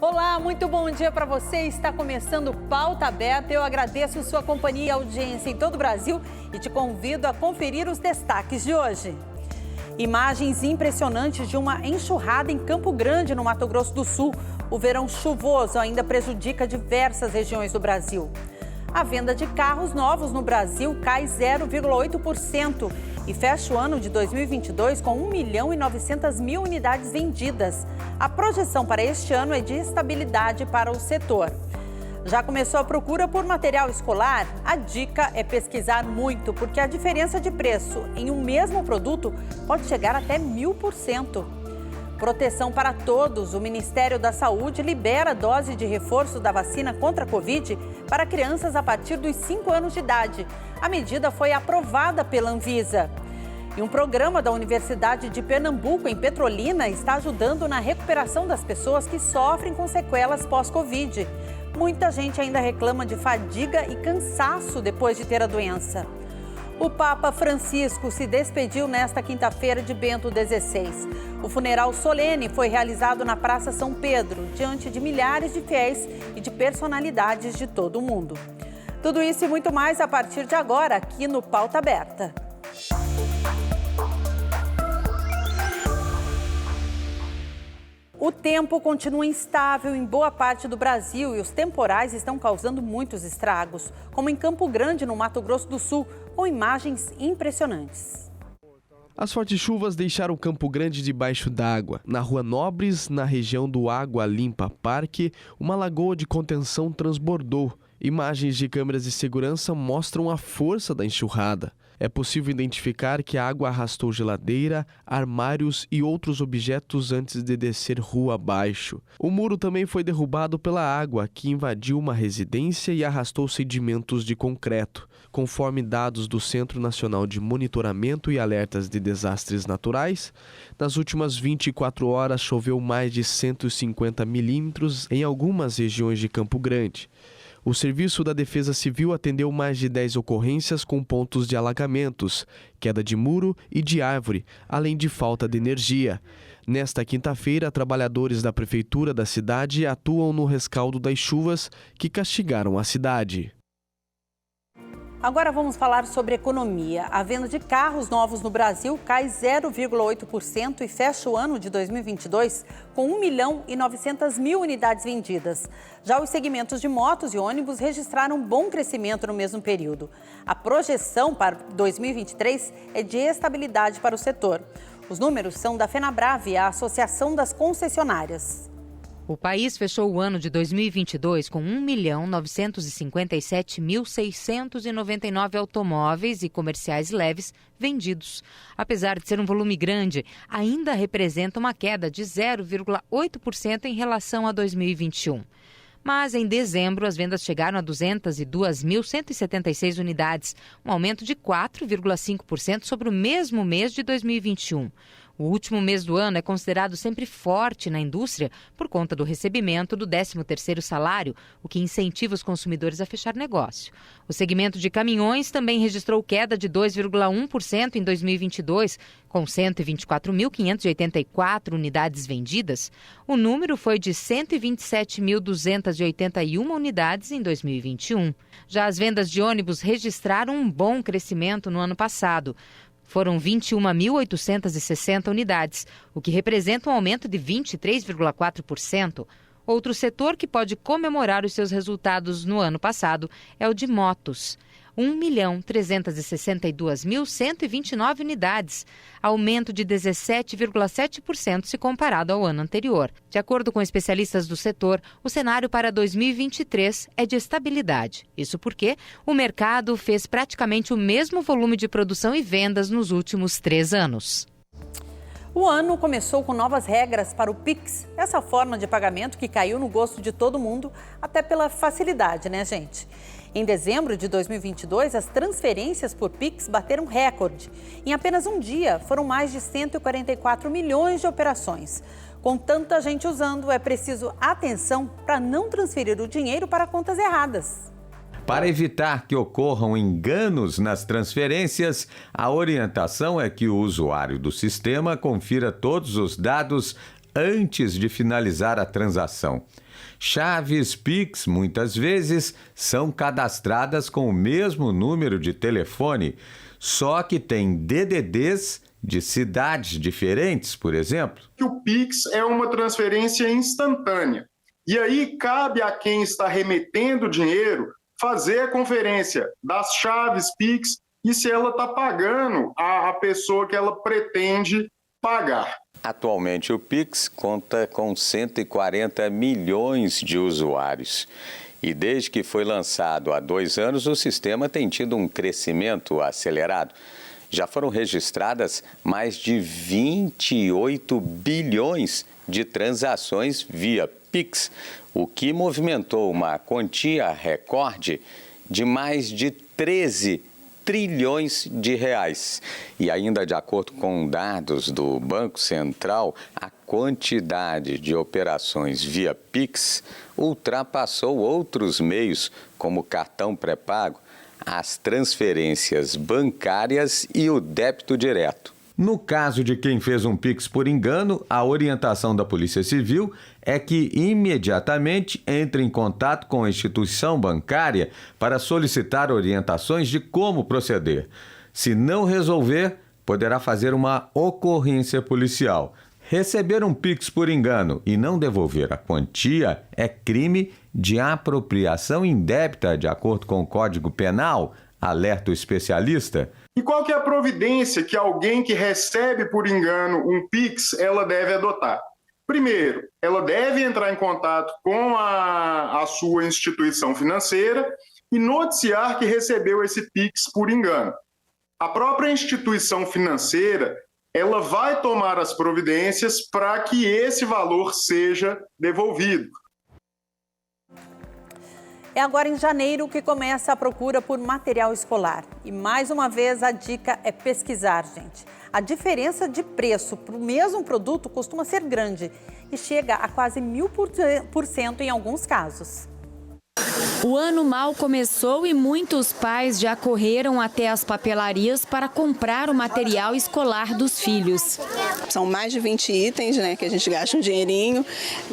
Olá, muito bom dia para você. Está começando o Pauta Aberta. Eu agradeço sua companhia e audiência em todo o Brasil e te convido a conferir os destaques de hoje. Imagens impressionantes de uma enxurrada em Campo Grande, no Mato Grosso do Sul. O verão chuvoso ainda prejudica diversas regiões do Brasil. A venda de carros novos no Brasil cai 0,8% e fecha o ano de 2022 com 1.900.000 unidades vendidas. A projeção para este ano é de estabilidade para o setor. Já começou a procura por material escolar? A dica é pesquisar muito, porque a diferença de preço em um mesmo produto pode chegar até 1000%. Proteção para todos. O Ministério da Saúde libera dose de reforço da vacina contra a Covid para crianças a partir dos 5 anos de idade. A medida foi aprovada pela Anvisa. E um programa da Universidade de Pernambuco, em Petrolina, está ajudando na recuperação das pessoas que sofrem com sequelas pós-Covid. Muita gente ainda reclama de fadiga e cansaço depois de ter a doença. O Papa Francisco se despediu nesta quinta-feira de Bento XVI. O funeral solene foi realizado na Praça São Pedro, diante de milhares de fiéis e de personalidades de todo o mundo. Tudo isso e muito mais a partir de agora, aqui no Pauta Aberta. O tempo continua instável em boa parte do Brasil e os temporais estão causando muitos estragos, como em Campo Grande, no Mato Grosso do Sul, com imagens impressionantes. As fortes chuvas deixaram Campo Grande debaixo d'água. Na Rua Nobres, na região do Água Limpa Parque, uma lagoa de contenção transbordou. Imagens de câmeras de segurança mostram a força da enxurrada. É possível identificar que a água arrastou geladeira, armários e outros objetos antes de descer rua abaixo. O muro também foi derrubado pela água, que invadiu uma residência e arrastou sedimentos de concreto. Conforme dados do Centro Nacional de Monitoramento e Alertas de Desastres Naturais, nas últimas 24 horas choveu mais de 150 milímetros em algumas regiões de Campo Grande. O Serviço da Defesa Civil atendeu mais de 10 ocorrências com pontos de alagamentos, queda de muro e de árvore, além de falta de energia. Nesta quinta-feira, trabalhadores da prefeitura da cidade atuam no rescaldo das chuvas que castigaram a cidade. Agora vamos falar sobre economia. A venda de carros novos no Brasil cai 0,8% e fecha o ano de 2022 com 1.900.000 unidades vendidas. Já os segmentos de motos e ônibus registraram um bom crescimento no mesmo período. A projeção para 2023 é de estabilidade para o setor. Os números são da Fenabrave, a Associação das Concessionárias. O país fechou o ano de 2022 com 1.957.699 automóveis e comerciais leves vendidos. Apesar de ser um volume grande, ainda representa uma queda de 0,8% em relação a 2021. Mas em dezembro, as vendas chegaram a 202.176 unidades, um aumento de 4,5% sobre o mesmo mês de 2021. O último mês do ano é considerado sempre forte na indústria por conta do recebimento do 13º salário, o que incentiva os consumidores a fechar negócio. O segmento de caminhões também registrou queda de 2,1% em 2022, com 124.584 unidades vendidas. O número foi de 127.281 unidades em 2021. Já as vendas de ônibus registraram um bom crescimento no ano passado. Foram 21.860 unidades, o que representa um aumento de 23,4%. Outro setor que pode comemorar os seus resultados no ano passado é o de motos. 1.362.129 unidades, aumento de 17,7% se comparado ao ano anterior. De acordo com especialistas do setor, o cenário para 2023 é de estabilidade. Isso porque o mercado fez praticamente o mesmo volume de produção e vendas nos últimos 3 anos. O ano começou com novas regras para o Pix, essa forma de pagamento que caiu no gosto de todo mundo, até pela facilidade, né, gente? Em dezembro de 2022, as transferências por Pix bateram recorde. Em apenas um dia, foram mais de 144 milhões de operações. Com tanta gente usando, é preciso atenção para não transferir o dinheiro para contas erradas. Para evitar que ocorram enganos nas transferências, a orientação é que o usuário do sistema confira todos os dados antes de finalizar a transação. Chaves Pix, muitas vezes, são cadastradas com o mesmo número de telefone, só que tem DDDs de cidades diferentes, por exemplo. O Pix é uma transferência instantânea. E aí cabe a quem está remetendo dinheiro fazer a conferência das chaves Pix e se ela está pagando a pessoa que ela pretende pagar. Atualmente, o Pix conta com 140 milhões de usuários. E desde que foi lançado há 2 anos, o sistema tem tido um crescimento acelerado. Já foram registradas mais de 28 bilhões de transações via Pix, o que movimentou uma quantia recorde de mais de 13 trilhões de reais. E ainda de acordo com dados do Banco Central, a quantidade de operações via Pix ultrapassou outros meios, como cartão pré-pago, as transferências bancárias e o débito direto. No caso de quem fez um Pix por engano, a orientação da Polícia Civil é que imediatamente entre em contato com a instituição bancária para solicitar orientações de como proceder. Se não resolver, poderá fazer uma ocorrência policial. Receber um Pix por engano e não devolver a quantia é crime de apropriação indébita, de acordo com o Código Penal, alerta o especialista. E qual que é a providência que alguém que recebe por engano um Pix, ela deve adotar? Primeiro, ela deve entrar em contato com a sua instituição financeira e noticiar que recebeu esse Pix por engano. A própria instituição financeira, ela vai tomar as providências para que esse valor seja devolvido. É agora em janeiro que começa a procura por material escolar. E mais uma vez a dica é pesquisar, gente. A diferença de preço para o mesmo produto costuma ser grande e chega a quase 1000% em alguns casos. O ano mal começou e muitos pais já correram até as papelarias para comprar o material escolar dos filhos. São mais de 20 itens, né, que a gente gasta um dinheirinho.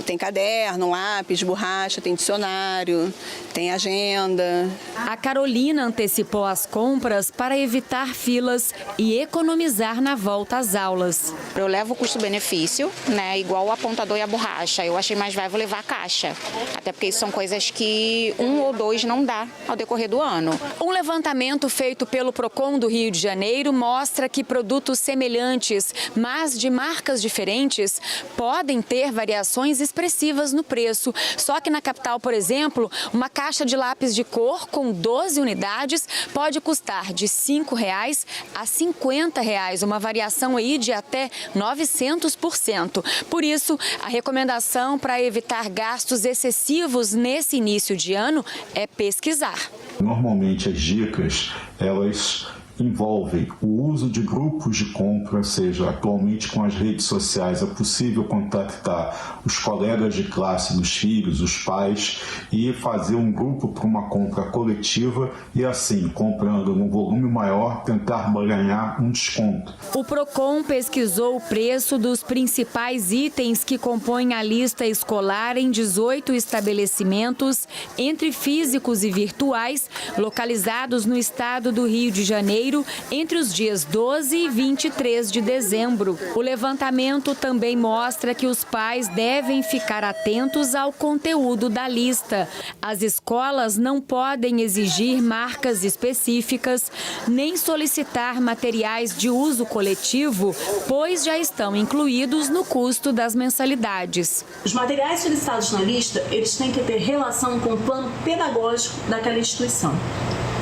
Tem caderno, lápis, borracha, tem dicionário, tem agenda. A Carolina antecipou as compras para evitar filas e economizar na volta às aulas. Eu levo o custo-benefício, né, igual o apontador e a borracha. Eu achei mais viável levar a caixa, até porque isso são coisas que 1 ou 2 não dá ao decorrer do ano. Um levantamento feito pelo Procon do Rio de Janeiro mostra que produtos semelhantes, mas de marcas diferentes, podem ter variações expressivas no preço. Só que na capital, por exemplo, uma caixa de lápis de cor com 12 unidades pode custar de R$ 5,00 a R$ 50,00, uma variação aí de até 900%. Por isso, a recomendação para evitar gastos excessivos nesse início de ano é pesquisar. Normalmente as dicas, elas envolvem o uso de grupos de compra, ou seja, atualmente com as redes sociais é possível contactar os colegas de classe dos filhos, os pais e fazer um grupo para uma compra coletiva e assim, comprando num volume maior, tentar ganhar um desconto. O Procon pesquisou o preço dos principais itens que compõem a lista escolar em 18 estabelecimentos, entre físicos e virtuais, localizados no estado do Rio de Janeiro, entre os dias 12 e 23 de dezembro. O levantamento também mostra que os pais devem ficar atentos ao conteúdo da lista. As escolas não podem exigir marcas específicas, nem solicitar materiais de uso coletivo, pois já estão incluídos no custo das mensalidades. Os materiais solicitados na lista, eles têm que ter relação com o plano pedagógico daquela instituição.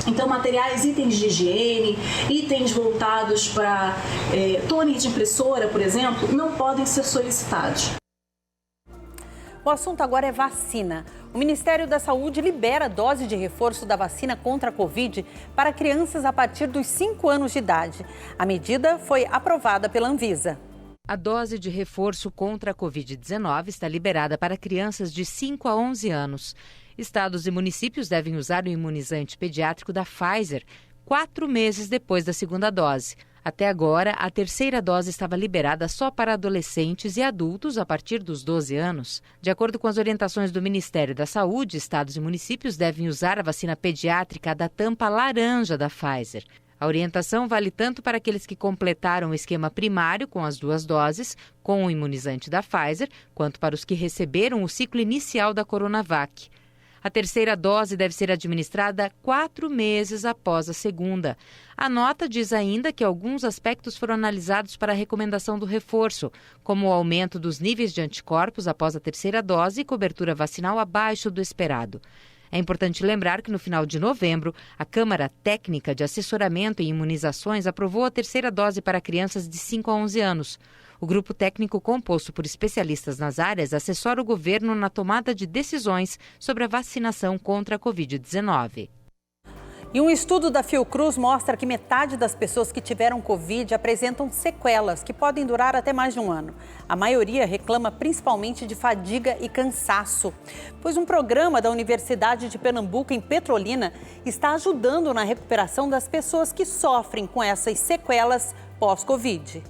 Então, materiais, itens de higiene, itens voltados para toner de impressora, por exemplo, não podem ser solicitados. O assunto agora é vacina. O Ministério da Saúde libera dose de reforço da vacina contra a Covid para crianças a partir dos 5 anos de idade. A medida foi aprovada pela Anvisa. A dose de reforço contra a Covid-19 está liberada para crianças de 5 a 11 anos. Estados e municípios devem usar o imunizante pediátrico da Pfizer 4 meses depois da segunda dose. Até agora, a terceira dose estava liberada só para adolescentes e adultos a partir dos 12 anos. De acordo com as orientações do Ministério da Saúde, estados e municípios devem usar a vacina pediátrica da tampa laranja da Pfizer. A orientação vale tanto para aqueles que completaram o esquema primário com as 2 doses, com o imunizante da Pfizer, quanto para os que receberam o ciclo inicial da Coronavac. A terceira dose deve ser administrada 4 meses após a segunda. A nota diz ainda que alguns aspectos foram analisados para a recomendação do reforço, como o aumento dos níveis de anticorpos após a terceira dose e cobertura vacinal abaixo do esperado. É importante lembrar que no final de novembro, a Câmara Técnica de Assessoramento em Imunizações aprovou a terceira dose para crianças de 5 a 11 anos. O grupo técnico composto por especialistas nas áreas assessora o governo na tomada de decisões sobre a vacinação contra a Covid-19. E um estudo da Fiocruz mostra que metade das pessoas que tiveram Covid apresentam sequelas que podem durar até mais de um ano. A maioria reclama principalmente de fadiga e cansaço, pois um programa da Universidade de Pernambuco, em Petrolina, está ajudando na recuperação das pessoas que sofrem com essas sequelas pós-Covid.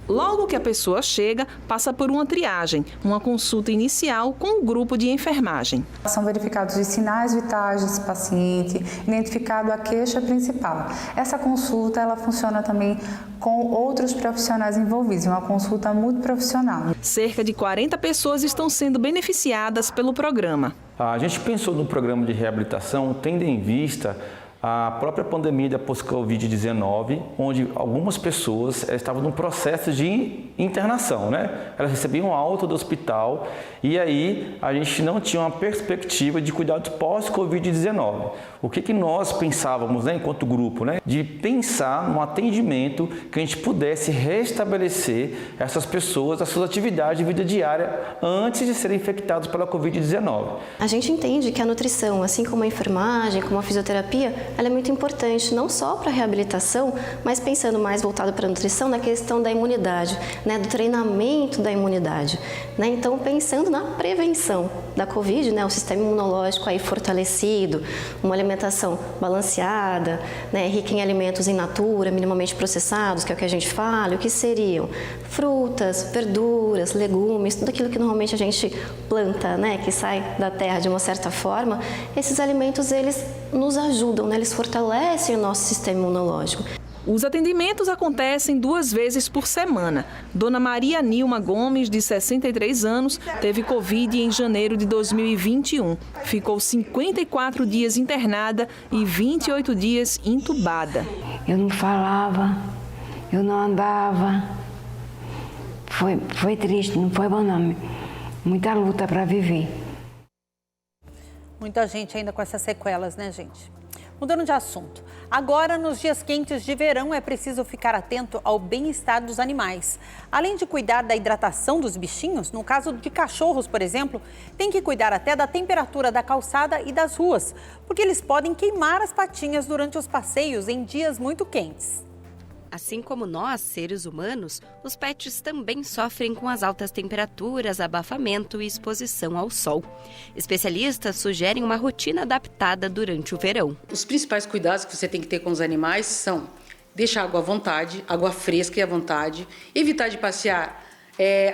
Logo que a pessoa chega, passa por uma triagem, uma consulta inicial com um grupo de enfermagem. São verificados os sinais vitais desse paciente, identificado a queixa principal. Essa consulta ela funciona também com outros profissionais envolvidos, uma consulta multiprofissional. Cerca de 40 pessoas estão sendo beneficiadas pelo programa. A gente pensou no programa de reabilitação tendo em vista a própria pandemia da pós-Covid-19, onde algumas pessoas estavam num processo de internação, né? Elas recebiam alta do hospital e aí a gente não tinha uma perspectiva de cuidados pós-Covid-19. O que nós pensávamos, né, enquanto grupo, né? De pensar num atendimento que a gente pudesse restabelecer essas pessoas, as suas atividades de vida diária antes de serem infectados pela Covid-19. A gente entende que a nutrição, assim como a enfermagem, como a fisioterapia, ela é muito importante, não só para a reabilitação, mas pensando mais voltado para a nutrição, na questão da imunidade, né, do treinamento da imunidade. Né? Então, pensando na prevenção da Covid, né, o sistema imunológico aí fortalecido, uma alimentação balanceada, né, rica em alimentos in natura, minimamente processados, que é o que a gente fala, o que seriam frutas, verduras, legumes, tudo aquilo que normalmente a gente planta, né, que sai da terra de uma certa forma, esses alimentos eles nos ajudam, né? Eles fortalecem o nosso sistema imunológico. Os atendimentos acontecem 2 vezes por semana. Dona Maria Nilma Gomes, de 63 anos, teve Covid em janeiro de 2021. Ficou 54 dias internada e 28 dias entubada. Eu não falava, eu não andava. Foi triste, não foi bom não. Muita luta para viver. Muita gente ainda com essas sequelas, né, gente? Mudando de assunto. Agora, nos dias quentes de verão, é preciso ficar atento ao bem-estar dos animais. Além de cuidar da hidratação dos bichinhos, no caso de cachorros, por exemplo, tem que cuidar até da temperatura da calçada e das ruas, porque eles podem queimar as patinhas durante os passeios em dias muito quentes. Assim como nós, seres humanos, os pets também sofrem com as altas temperaturas, abafamento e exposição ao sol. Especialistas sugerem uma rotina adaptada durante o verão. Os principais cuidados que você tem que ter com os animais são deixar água à vontade, água fresca e à vontade, evitar de passear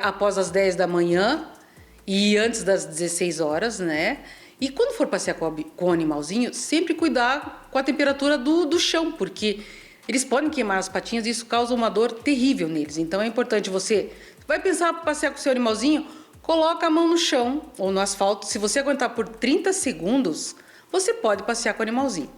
após as 10 da manhã e antes das 16 horas, né? E quando for passear com o animalzinho, sempre cuidar com a temperatura do chão, porque eles podem queimar as patinhas e isso causa uma dor terrível neles. Então é importante você vai pensar para passear com o seu animalzinho, coloca a mão no chão ou no asfalto. Se você aguentar por 30 segundos, você pode passear com o animalzinho.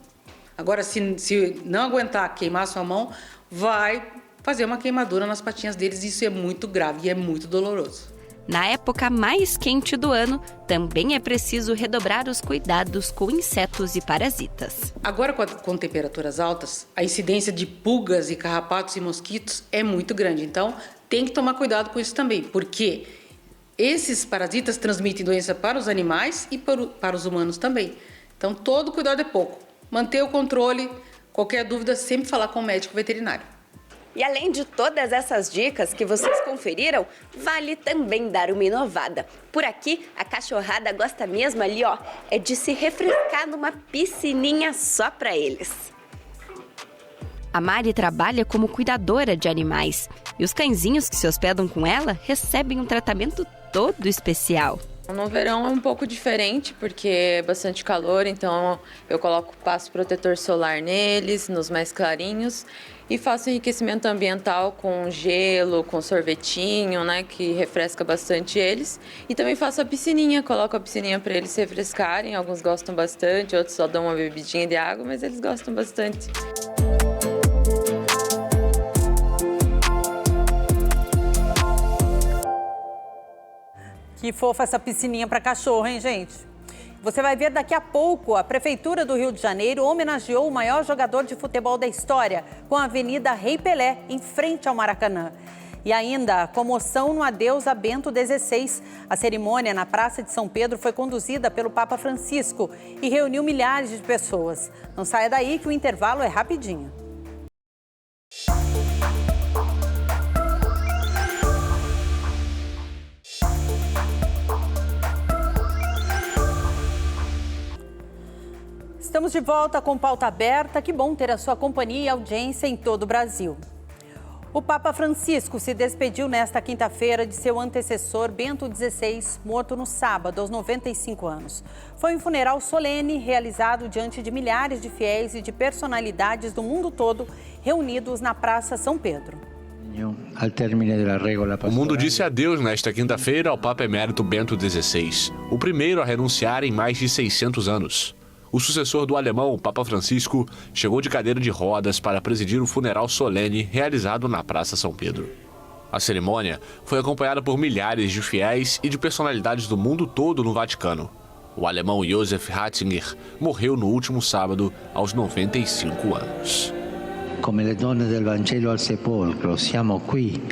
Agora, se não aguentar queimar a sua mão, vai fazer uma queimadura nas patinhas deles. Isso é muito grave e é muito doloroso. Na época mais quente do ano, também é preciso redobrar os cuidados com insetos e parasitas. Agora, com temperaturas altas, a incidência de pulgas e carrapatos e mosquitos é muito grande. Então, tem que tomar cuidado com isso também, porque esses parasitas transmitem doença para os animais e para os humanos também. Então, todo cuidado é pouco. Manter o controle, qualquer dúvida, sempre falar com o médico veterinário. E além de todas essas dicas que vocês conferiram, vale também dar uma inovada. Por aqui, a cachorrada gosta mesmo ali, ó, é de se refrescar numa piscininha só para eles. A Mari trabalha como cuidadora de animais e os cãezinhos que se hospedam com ela recebem um tratamento todo especial. No verão é um pouco diferente, porque é bastante calor, então eu passo protetor solar neles, nos mais clarinhos, e faço enriquecimento ambiental com gelo, com sorvetinho, né, que refresca bastante eles. E também faço a piscininha, coloco a piscininha para eles se refrescarem, alguns gostam bastante, outros só dão uma bebidinha de água, mas eles gostam bastante. Que fofa essa piscininha para cachorro, hein, gente? Você vai ver daqui a pouco, a Prefeitura do Rio de Janeiro homenageou o maior jogador de futebol da história com a Avenida Rei Pelé, em frente ao Maracanã. E ainda, comoção no adeus a Bento XVI. A cerimônia na Praça de São Pedro foi conduzida pelo Papa Francisco e reuniu milhares de pessoas. Não saia daí que o intervalo é rapidinho. Estamos de volta com Pauta Aberta. Que bom ter a sua companhia e audiência em todo o Brasil. O Papa Francisco se despediu nesta quinta-feira de seu antecessor Bento XVI, morto no sábado, aos 95 anos. Foi um funeral solene realizado diante de milhares de fiéis e de personalidades do mundo todo reunidos na Praça São Pedro. O mundo disse adeus nesta quinta-feira ao Papa Emérito Bento XVI, o primeiro a renunciar em mais de 600 anos. O sucessor do alemão, o Papa Francisco, chegou de cadeira de rodas para presidir o funeral solene realizado na Praça São Pedro. A cerimônia foi acompanhada por milhares de fiéis e de personalidades do mundo todo no Vaticano. O alemão Josef Ratzinger morreu no último sábado, aos 95 anos. Come le donne del Vangelo al sepolcro, siamo qui.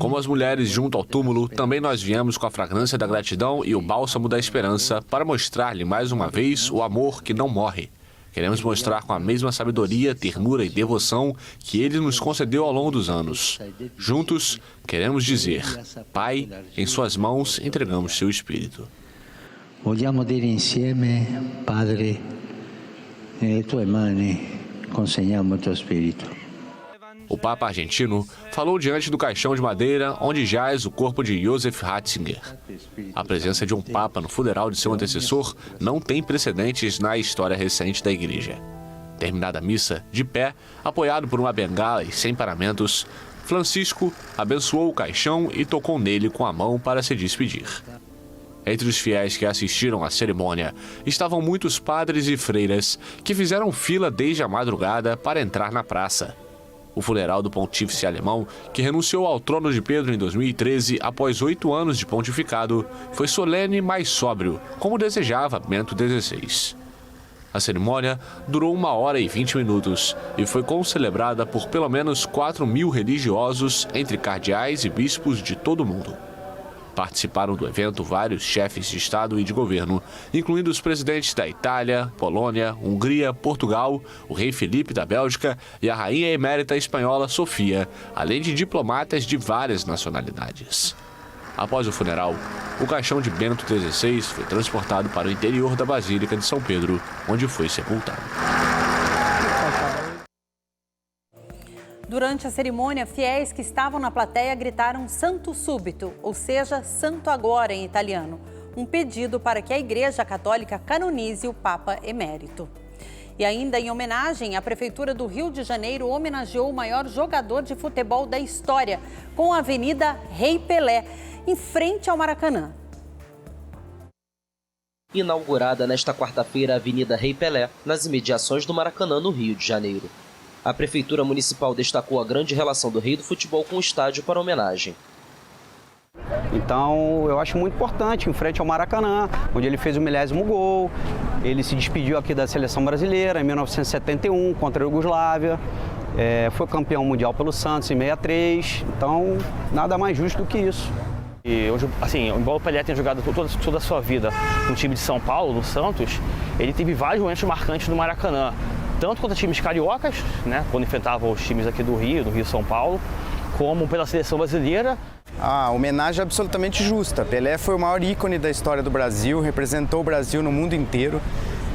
Como as mulheres junto ao túmulo, também nós viemos com a fragrância da gratidão e o bálsamo da esperança para mostrar-lhe mais uma vez o amor que não morre. Queremos mostrar com a mesma sabedoria, ternura e devoção que ele nos concedeu ao longo dos anos. Juntos, queremos dizer: Pai, em suas mãos entregamos seu espírito. Vogliamo dire insieme, Padre, nelle tue mani consegniamo il tuo spirito. O Papa argentino falou diante do caixão de madeira onde jaz o corpo de Josef Ratzinger. A presença de um Papa no funeral de seu antecessor não tem precedentes na história recente da Igreja. Terminada a missa, de pé, apoiado por uma bengala e sem paramentos, Francisco abençoou o caixão e tocou nele com a mão para se despedir. Entre os fiéis que assistiram à cerimônia estavam muitos padres e freiras que fizeram fila desde a madrugada para entrar na praça. O funeral do pontífice alemão, que renunciou ao trono de Pedro em 2013 após 8 anos de pontificado, foi solene, mas sóbrio, como desejava Bento XVI. A cerimônia durou 1h20 e foi concelebrada por pelo menos 4.000 religiosos, entre cardeais e bispos de todo o mundo. Participaram do evento vários chefes de Estado e de governo, incluindo os presidentes da Itália, Polônia, Hungria, Portugal, o rei Felipe da Bélgica e a rainha emérita espanhola Sofia, além de diplomatas de várias nacionalidades. Após o funeral, o caixão de Bento XVI foi transportado para o interior da Basílica de São Pedro, onde foi sepultado. Durante a cerimônia, fiéis que estavam na plateia gritaram Santo Súbito, ou seja, Santo Agora em italiano, um pedido para que a Igreja Católica canonize o Papa Emérito. E ainda em homenagem, a Prefeitura do Rio de Janeiro homenageou o maior jogador de futebol da história, com a Avenida Rei Pelé, em frente ao Maracanã. Inaugurada nesta quarta-feira a Avenida Rei Pelé, nas imediações do Maracanã, no Rio de Janeiro. A Prefeitura Municipal destacou a grande relação do rei do futebol com o estádio para homenagem. Então, eu acho muito importante, em frente ao Maracanã, onde ele fez o 1000º gol. Ele se despediu aqui da seleção brasileira em 1971, contra a Iugoslávia. Foi campeão mundial pelo Santos em 63. Então, nada mais justo do que isso. E hoje, assim, embora o Pelé tenha jogado toda a sua vida no time de São Paulo, no Santos, ele teve vários momentos marcantes no Maracanã. Tanto contra times cariocas, né, quando enfrentava os times aqui do Rio São Paulo, como pela seleção brasileira. A homenagem é absolutamente justa. Pelé foi o maior ícone da história do Brasil, representou o Brasil no mundo inteiro.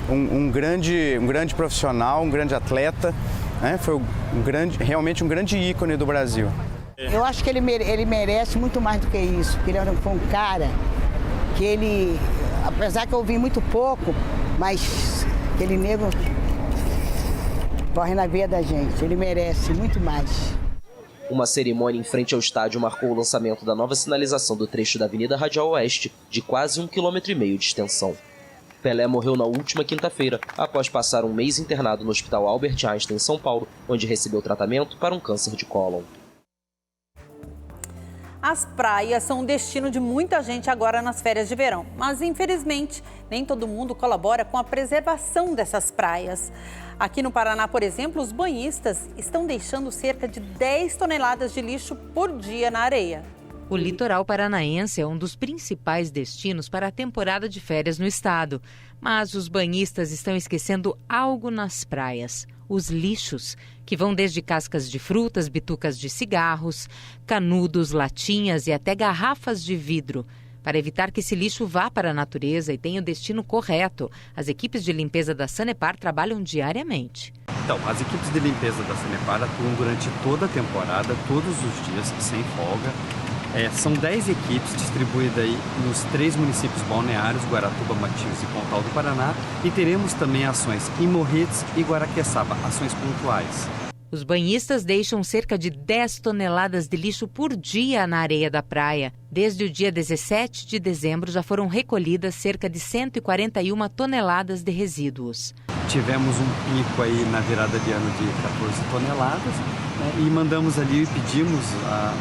um grande profissional, um grande atleta, né? Foi realmente um grande ícone do Brasil. Eu acho que ele merece muito mais do que isso, porque ele foi um cara que ele, apesar que eu vi muito pouco, mas aquele nego corre na veia da gente, ele merece muito mais. Uma cerimônia em frente ao estádio marcou o lançamento da nova sinalização do trecho da Avenida Radial Oeste, de quase 1,5 km de extensão. Pelé morreu na última quinta-feira, após passar um mês internado no Hospital Albert Einstein, em São Paulo, onde recebeu tratamento para um câncer de cólon. As praias são um destino de muita gente agora nas férias de verão, mas infelizmente nem todo mundo colabora com a preservação dessas praias. Aqui no Paraná, por exemplo, os banhistas estão deixando cerca de 10 toneladas de lixo por dia na areia. O litoral paranaense é um dos principais destinos para a temporada de férias no estado. Mas os banhistas estão esquecendo algo nas praias: os lixos, que vão desde cascas de frutas, bitucas de cigarros, canudos, latinhas e até garrafas de vidro. Para evitar que esse lixo vá para a natureza e tenha o destino correto, as equipes de limpeza da Sanepar trabalham diariamente. Então, as equipes de limpeza da Sanepar atuam durante toda a temporada, todos os dias, sem folga. São 10 equipes distribuídas aí nos 3 municípios balneários, Guaratuba, Matinhos e Pontal do Paraná. E teremos também ações em Morretes e Guaraqueçaba, ações pontuais. Os banhistas deixam cerca de 10 toneladas de lixo por dia na areia da praia. Desde o dia 17 de dezembro já foram recolhidas cerca de 141 toneladas de resíduos. Tivemos um pico aí na virada de ano de 14 toneladas, né, e mandamos ali e pedimos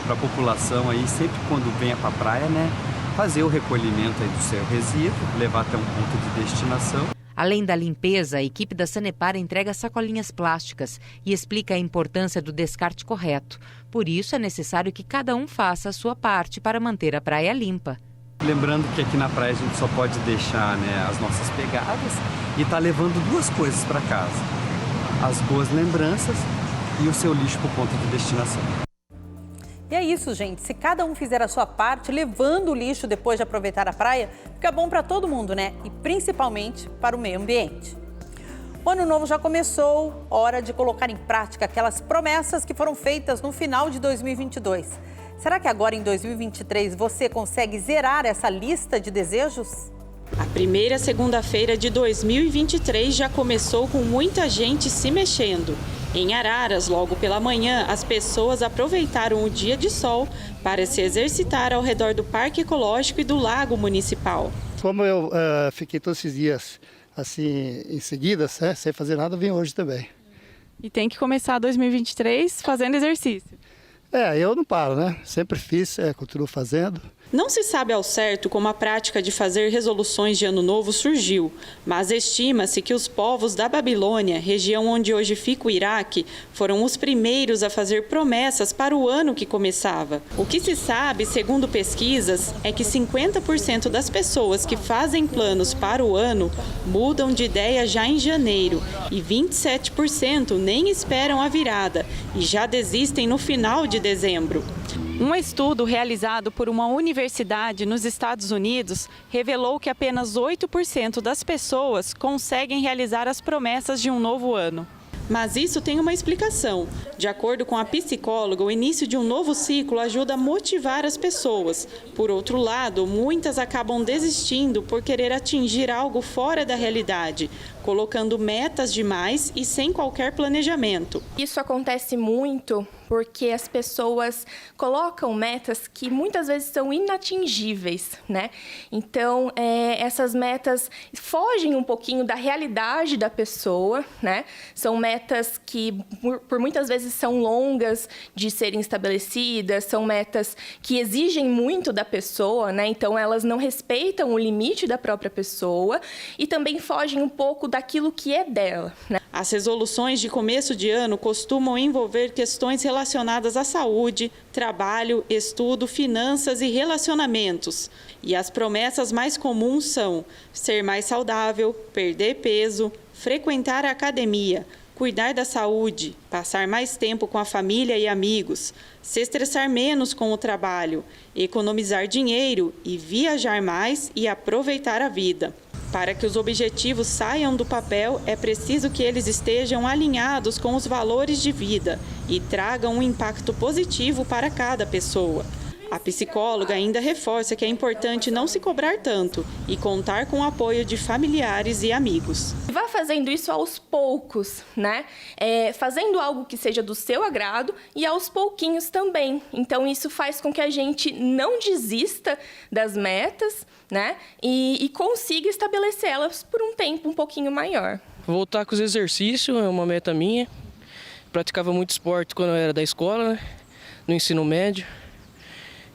para a população aí, sempre quando venha para a praia, né, fazer o recolhimento aí do seu resíduo, levar até um ponto de destinação. Além da limpeza, a equipe da Sanepar entrega sacolinhas plásticas e explica a importância do descarte correto. Por isso, é necessário que cada um faça a sua parte para manter a praia limpa. Lembrando que aqui na praia a gente só pode deixar, né, as nossas pegadas e tá levando 2 coisas para casa: as boas lembranças e o seu lixo por ponto de destinação. E é isso, gente. Se cada um fizer a sua parte, levando o lixo depois de aproveitar a praia, fica bom para todo mundo, né? E principalmente para o meio ambiente. O ano novo já começou, hora de colocar em prática aquelas promessas que foram feitas no final de 2022. Será que agora em 2023 você consegue zerar essa lista de desejos? A primeira segunda-feira de 2023 já começou com muita gente se mexendo. Em Araras, logo pela manhã, as pessoas aproveitaram o dia de sol para se exercitar ao redor do Parque Ecológico e do Lago Municipal. Como eu fiquei todos esses dias assim em seguida, sem fazer nada, vim hoje também. E tem que começar 2023 fazendo exercício. Eu não paro, né? Sempre fiz, continuo fazendo. Não se sabe ao certo como a prática de fazer resoluções de ano novo surgiu, mas estima-se que os povos da Babilônia, região onde hoje fica o Iraque, foram os primeiros a fazer promessas para o ano que começava. O que se sabe, segundo pesquisas, é que 50% das pessoas que fazem planos para o ano mudam de ideia já em janeiro e 27% nem esperam a virada e já desistem no final de dezembro. Um estudo realizado por uma universidade nos Estados Unidos revelou que apenas 8% das pessoas conseguem realizar as promessas de um novo ano. Mas isso tem uma explicação. De acordo com a psicóloga, o início de um novo ciclo ajuda a motivar as pessoas. Por outro lado, muitas acabam desistindo por querer atingir algo fora da realidade, colocando metas demais e sem qualquer planejamento. Isso acontece muito porque as pessoas colocam metas que muitas vezes são inatingíveis, né? Então, essas metas fogem um pouquinho da realidade da pessoa, né? São metas que, por muitas vezes, são longas de serem estabelecidas, são metas que exigem muito da pessoa, né? Então, elas não respeitam o limite da própria pessoa e também fogem um pouco daquilo que é dela, né? As resoluções de começo de ano costumam envolver questões relacionadas à saúde, trabalho, estudo, finanças e relacionamentos. E as promessas mais comuns são ser mais saudável, perder peso, frequentar a academia, cuidar da saúde, passar mais tempo com a família e amigos, se estressar menos com o trabalho, economizar dinheiro e viajar mais e aproveitar a vida. Para que os objetivos saiam do papel, é preciso que eles estejam alinhados com os valores de vida e tragam um impacto positivo para cada pessoa. A psicóloga ainda reforça que é importante não se cobrar tanto e contar com o apoio de familiares e amigos. Vá fazendo isso aos poucos, né? Fazendo algo que seja do seu agrado e aos pouquinhos também. Então, isso faz com que a gente não desista das metas, né? E consiga estabelecê-las por um tempo um pouquinho maior. Voltar com os exercícios é uma meta minha. Praticava muito esporte quando eu era da escola, né? No ensino médio.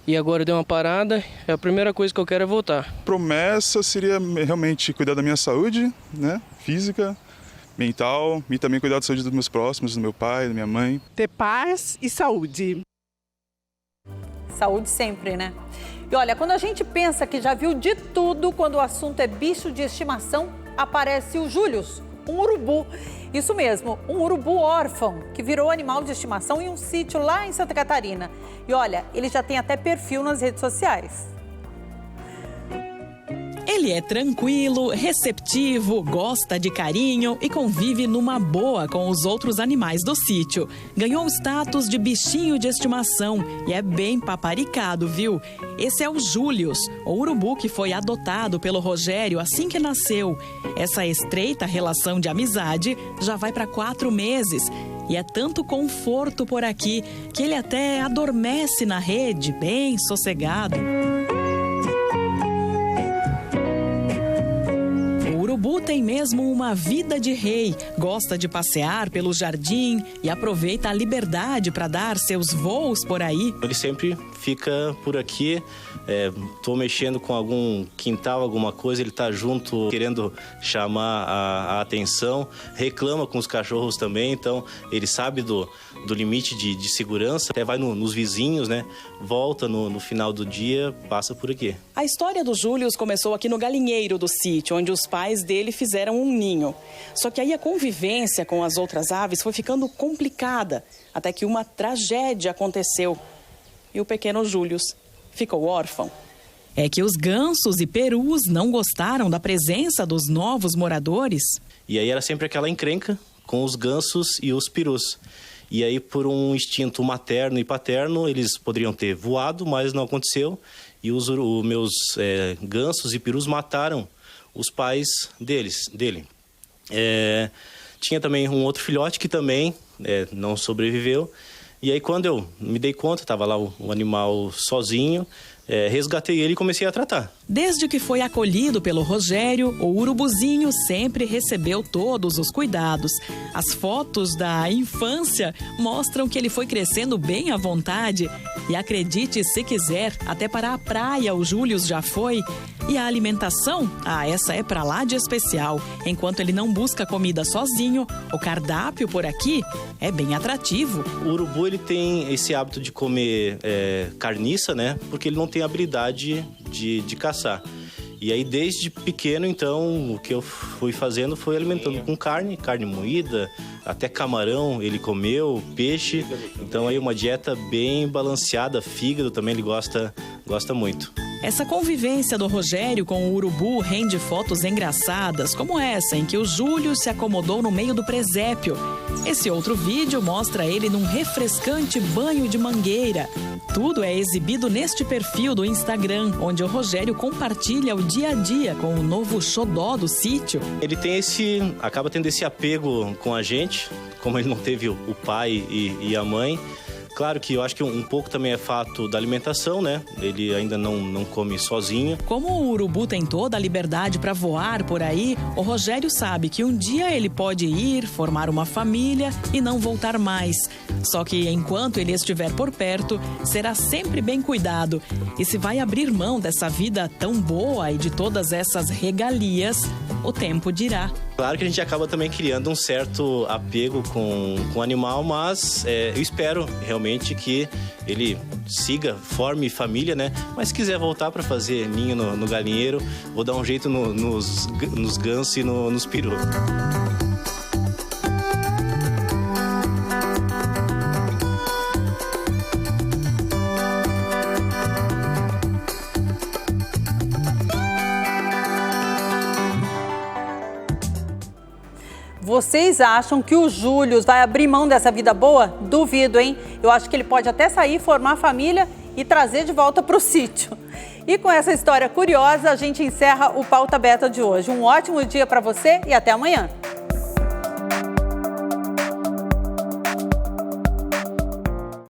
E agora deu uma parada, a primeira coisa que eu quero é voltar. Promessa seria realmente cuidar da minha saúde, né? Física, mental, e também cuidar da saúde dos meus próximos, do meu pai, da minha mãe. Ter paz e saúde. Saúde sempre, né? E olha, quando a gente pensa que já viu de tudo, quando o assunto é bicho de estimação, aparece o Július, um urubu. Isso mesmo, um urubu órfão, que virou animal de estimação em um sítio lá em Santa Catarina. E olha, ele já tem até perfil nas redes sociais. Ele é tranquilo, receptivo, gosta de carinho e convive numa boa com os outros animais do sítio. Ganhou o status de bichinho de estimação e é bem paparicado, viu? Esse é o Július, o urubu que foi adotado pelo Rogério assim que nasceu. Essa estreita relação de amizade já vai para 4 meses. E é tanto conforto por aqui que ele até adormece na rede, bem sossegado. O urubu tem mesmo uma vida de rei, gosta de passear pelo jardim e aproveita a liberdade para dar seus voos por aí. Ele sempre fica por aqui, tô mexendo com algum quintal, alguma coisa, ele tá junto querendo chamar a atenção, reclama com os cachorros também, então ele sabe do limite de segurança, até vai nos vizinhos, né? Volta no final do dia, passa por aqui. A história do Július começou aqui no galinheiro do sítio, onde os pais dele fizeram um ninho. Só que aí a convivência com as outras aves foi ficando complicada, até que uma tragédia aconteceu. E o pequeno Július ficou órfão. É que os gansos e perus não gostaram da presença dos novos moradores. E aí era sempre aquela encrenca com os gansos e os perus. E aí, por um instinto materno e paterno, eles poderiam ter voado, mas não aconteceu. E os meus gansos e perus mataram os pais dele. Tinha também um outro filhote que também não sobreviveu. E aí, quando eu me dei conta, estava lá o animal sozinho, resgatei ele e comecei a tratar. Desde que foi acolhido pelo Rogério, o urubuzinho sempre recebeu todos os cuidados. As fotos da infância mostram que ele foi crescendo bem à vontade. E acredite se quiser, até para a praia o Július já foi. E a alimentação? Essa é pra lá de especial. Enquanto ele não busca comida sozinho, o cardápio por aqui é bem atrativo. O urubu, ele tem esse hábito de comer carniça, né? Porque ele não tem habilidade de caçar. E aí, desde pequeno, então, o que eu fui fazendo foi alimentando com carne moída, até camarão ele comeu, peixe. Então, aí uma dieta bem balanceada, fígado também ele gosta muito. Essa convivência do Rogério com o urubu rende fotos engraçadas, como essa em que o Júlio se acomodou no meio do presépio. Esse outro vídeo mostra ele num refrescante banho de mangueira. Tudo é exibido neste perfil do Instagram, onde o Rogério compartilha o dia a dia com o novo xodó do sítio. Ele acaba tendo esse apego com a gente, como ele não teve o pai e a mãe. Claro que eu acho que um pouco também é fato da alimentação, né? Ele ainda não come sozinho. Como o urubu tem toda a liberdade para voar por aí, o Rogério sabe que um dia ele pode ir, formar uma família e não voltar mais. Só que enquanto ele estiver por perto, será sempre bem cuidado. E se vai abrir mão dessa vida tão boa e de todas essas regalias, o tempo dirá. Claro que a gente acaba também criando um certo apego com o animal, mas eu espero realmente que ele siga, forme família, né? Mas se quiser voltar para fazer ninho no galinheiro, vou dar um jeito nos gansos e nos perus. Vocês acham que o Júlio vai abrir mão dessa vida boa? Duvido, hein? Eu acho que ele pode até sair, formar família e trazer de volta para o sítio. E com essa história curiosa, a gente encerra o Pauta Beta de hoje. Um ótimo dia para você e até amanhã.